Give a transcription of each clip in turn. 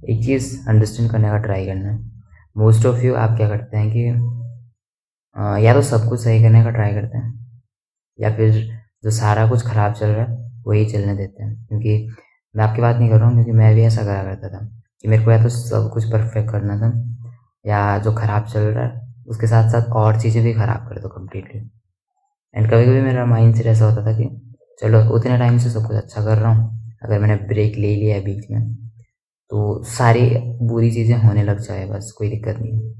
एक चीज़ अंडरस्टैंड करने का ट्राई करना है। मोस्ट ऑफ यू आप क्या करते हैं कि या तो सब कुछ सही करने का ट्राई करते हैं, या फिर जो सारा कुछ ख़राब चल रहा है वही चलने देते हैं। क्योंकि मैं आपकी बात नहीं कर रहा हूँ, क्योंकि मैं भी ऐसा करा करता था कि मेरे को या तो सब कुछ परफेक्ट करना था, या जो ख़राब चल रहा है उसके साथ साथ और चीज़ें भी ख़राब कर दो कम्प्लीटली। एंड कभी-कभी मेरा माइंडसेट ऐसा होता था कि चलो उतने टाइम से सब कुछ अच्छा कर रहा हूँ, अगर मैंने ब्रेक ले लिया है बीच में, तो सारी बुरी चीज़ें होने लग जाए, बस कोई दिक्कत नहीं है।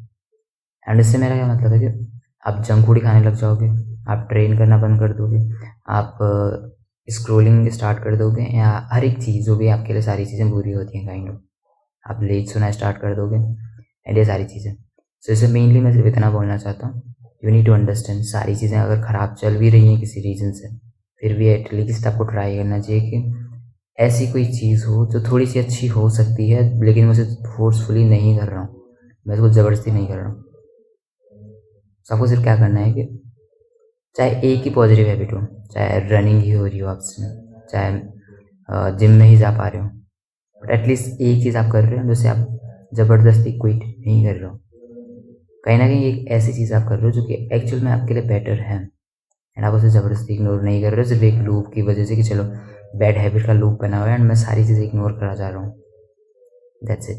एंड इससे मेरा क्या मतलब है कि आप जंक फूड ही खाने लग जाओगे, आप ट्रेन करना बंद कर दोगे, आप स्क्रॉलिंग स्टार्ट कर दोगे, या हर एक चीज़ जो भी आपके लिए सारी चीज़ें बुरी होती हैं काइंड ऑफ, आप लेट सोना स्टार्ट कर दोगे एंड ये सारी चीज़ें। सो इससे मेनली मैं सिर्फ इतना बोलना चाहता हूँ, यू नीड टू अंडरस्टैंड सारी चीज़ें अगर ख़राब चल भी रही हैं किसी रीज़न से, फिर भी एटलीस्ट आपको ट्राई करना चाहिए कि ऐसी कोई चीज़ हो जो थोड़ी-सी अच्छी हो सकती है, लेकिन मैं उसे फ़ोर्सफुली नहीं कर रहा हूँ, मैं उसको ज़बरदस्ती नहीं कर रहा हूँ। तो आपको सिर्फ क्या करना है कि चाहे एक ही पॉजिटिव हैबिट हो, चाहे रनिंग ही हो रही हो आपसे, चाहे जिम में ही जा पा रहे हो, बट एटलीस्ट एक चीज़ आप कर रहे हो जिसे आप ज़बरदस्ती क्विट नहीं कर रहे हो। कहीं न कहीं एक ऐसी चीज़ आप कर रहे हो जो कि एक्चुअल में आपके लिए बेटर है, एंड आप उसे ज़बरदस्ती इग्नोर नहीं कर रहे हो सिर्फ़ एक लूप की वजह से कि चलो बैड हैबिट का लूप बना हुआ है एंड मैं सारी चीज़ें इग्नोर करा जा रहा हूँ। That's it.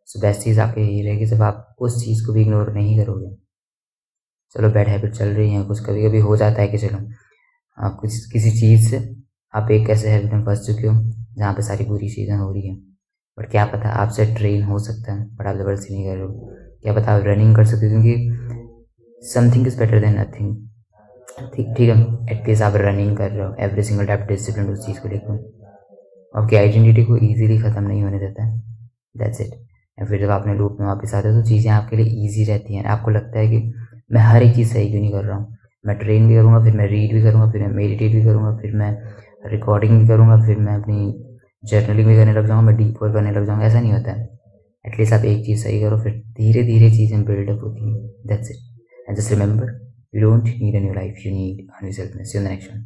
सो बेस्ट चीज़ आपकी यही रहेगी, जब आप उस चीज़ को भी इग्नोर नहीं करोगे। चलो बैड हैबिट चल रही है, कुछ कभी-कभी हो जाता है कि चलो आप कुछ किसी चीज़ से आप एक ऐसे हैबिट में फँस चुके हो जहाँ पे सारी बुरी चीज़ें हो रही हैं। बट क्या पता आपसे ट्रेन हो सकता है, बट आप ज़बरदस्ती नहीं कर रहे हो। क्या पता आप रनिंग कर सकते हो, क्योंकि something is better than nothing. ठीक ठीक है, एटलीस्ट आप रनिंग कर रहे हो, एवरी सिंगल डे आप डिसिप्लिन उस चीज़ को लेकर आपकी आइडेंटिटी को ईज़िली ख़त्म नहीं होने देता है। That's it. या फिर जब आपने लूप में वापस आते हो तो चीज़ें आपके लिए ईज़ी रहती हैं। आपको लगता है कि मैं हर एक चीज़ सही क्यों नहीं कर रहा हूँ। मैं ट्रेन भी करूँगा, फिर मैं रीड भी करूँगा, फिर मैं मेडिटेट भी करूँगा, फिर मैं रिकॉर्डिंग भी करूँगा, फिर मैं अपनी जर्नलिंग भी करने लग जाऊँगा, मैं डीप वर्क करने लग जाऊँगा। ऐसा नहीं होता है। एटलीस्ट आप एक चीज़ सही करो, फिर धीरे-धीरे चीज़ें बिल्डअप होती हैं। That's it. And just remember, you don't need a new life, you need a new self. See you in the next one.